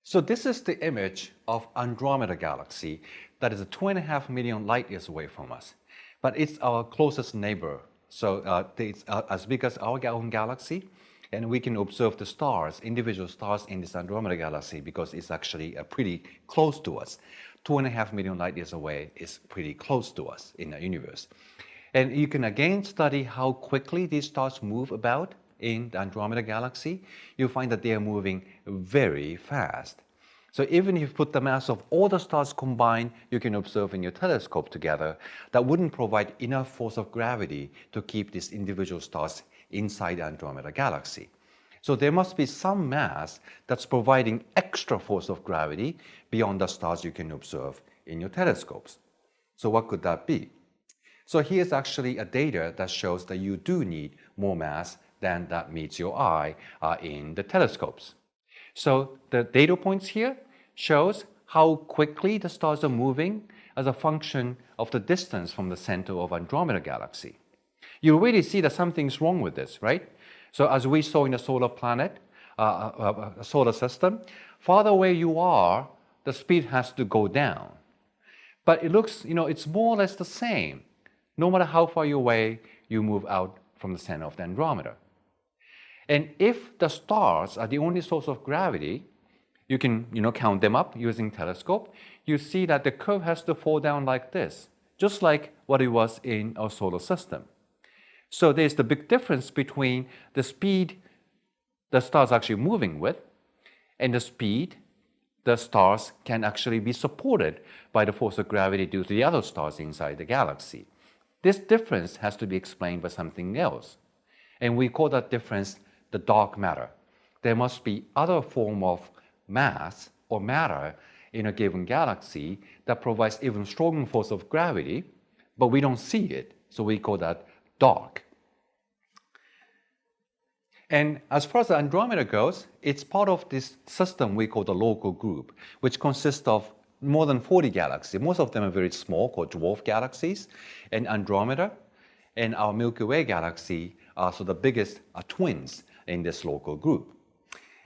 So this is the image of Andromeda Galaxy that is 2.5 million light years away from us. But it's our closest neighbor. So it's as big as our own galaxy. And we can observe the stars, individual stars in this Andromeda Galaxy because it's actually pretty close to us. 2.5 million light years away is pretty close to us in the universe. And you can again study how quickly these stars move about in the Andromeda Galaxy. You'll find that they are moving very fast. So even if you put the mass of all the stars combined you can observe in your telescope together, that wouldn't provide enough force of gravity to keep these individual stars inside the Andromeda Galaxy. So there must be some mass that's providing extra force of gravity beyond the stars you can observe in your telescopes. So what could that be? So here's actually a data that shows that you do need more mass than that meets your eye in the telescopes. So the data points here shows how quickly the stars are moving as a function of the distance from the center of Andromeda Galaxy. You really see that something's wrong with this, right? So as we saw in the solar planet, solar system, farther away you are, the speed has to go down. But it looks, it's more or less the same. No matter how far away you move out from the center of the Andromeda. And if the stars are the only source of gravity, you can count them up using telescope. You see that the curve has to fall down like this, just like what it was in our solar system. So there's the big difference between the speed the stars are actually moving with and the speed the stars can actually be supported by the force of gravity due to the other stars inside the galaxy. This difference has to be explained by something else. And we call that difference the dark matter. There must be other form of mass or matter in a given galaxy that provides even stronger force of gravity, but we don't see it, so we call that dark. And as far as the Andromeda goes, it's part of this system we call the local group, which consists of more than 40 galaxies. Most of them are very small, called dwarf galaxies. And Andromeda and our Milky Way galaxy are the biggest twins in this local group.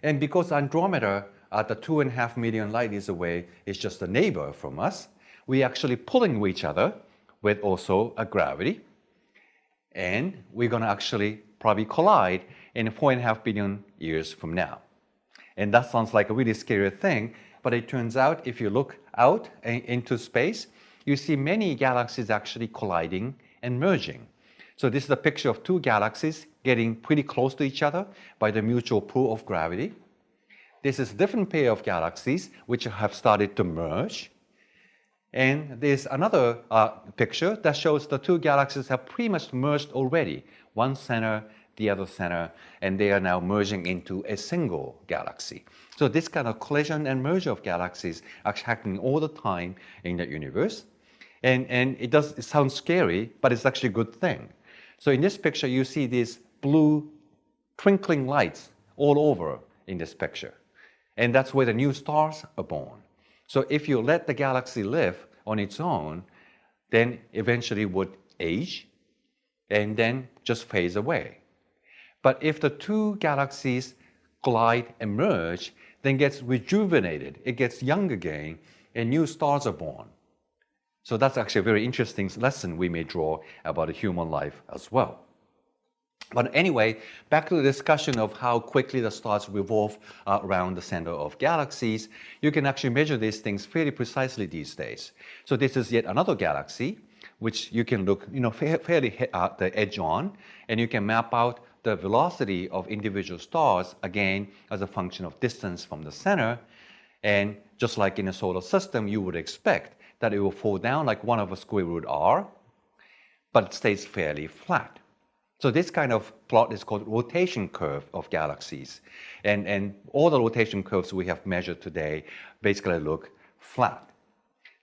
And because Andromeda at the 2.5 million light years away is just a neighbor from us, we actually pulling with each other with also a gravity. And we're going to actually probably collide in 4.5 billion years from now. And that sounds like a really scary thing, but it turns out if you look out into space, you see many galaxies actually colliding and merging. So this is a picture of two galaxies getting pretty close to each other by the mutual pull of gravity. This is a different pair of galaxies which have started to merge. And there's another picture that shows the two galaxies have pretty much merged already. One center, the other center, and they are now merging into a single galaxy. So this kind of collision and merger of galaxies are happening all the time in the universe. And it sounds scary, but it's actually a good thing. So in this picture, you see these blue twinkling lights all over in this picture. And that's where the new stars are born. So if you let the galaxy live on its own, then eventually it would age and then just fades away. But if the two galaxies collide and merge, then gets rejuvenated, it gets young again, and new stars are born. So that's actually a very interesting lesson we may draw about human life as well. But anyway, back to the discussion of how quickly the stars revolve around the center of galaxies. You can actually measure these things fairly precisely these days. So this is yet another galaxy, which you can look fairly at the edge on, and you can map out the velocity of individual stars, again, as a function of distance from the center. And just like in a solar system, you would expect that it will fall down like 1 over square root r, but it stays fairly flat. So this kind of plot is called rotation curve of galaxies. And all the rotation curves we have measured today basically look flat.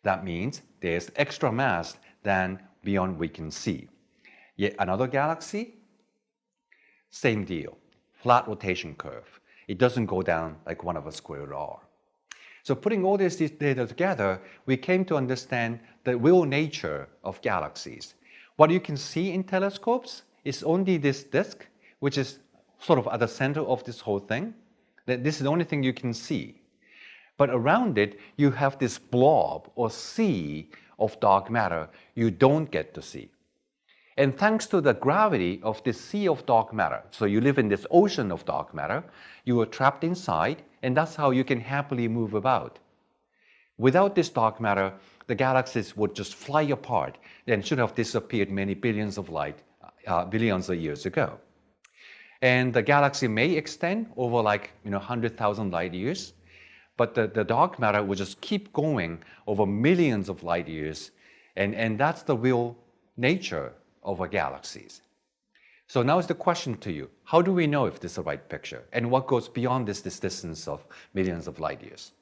That means there's extra mass than beyond we can see. Yet another galaxy, same deal, flat rotation curve. It doesn't go down like 1 over square root r. So putting all this data together, we came to understand the real nature of galaxies. What you can see in telescopes is only this disk, which is sort of at the center of this whole thing. This is the only thing you can see. But around it, you have this blob or sea of dark matter you don't get to see. And thanks to the gravity of this sea of dark matter, so you live in this ocean of dark matter, you are trapped inside, and that's how you can happily move about. Without this dark matter, the galaxies would just fly apart and should have disappeared many billions of years ago. And the galaxy may extend over 100,000 light years, but the dark matter will just keep going over millions of light years, and that's the real nature of our galaxies. So now is the question to you, how do we know if this is the right picture? And what goes beyond this distance of millions of light years?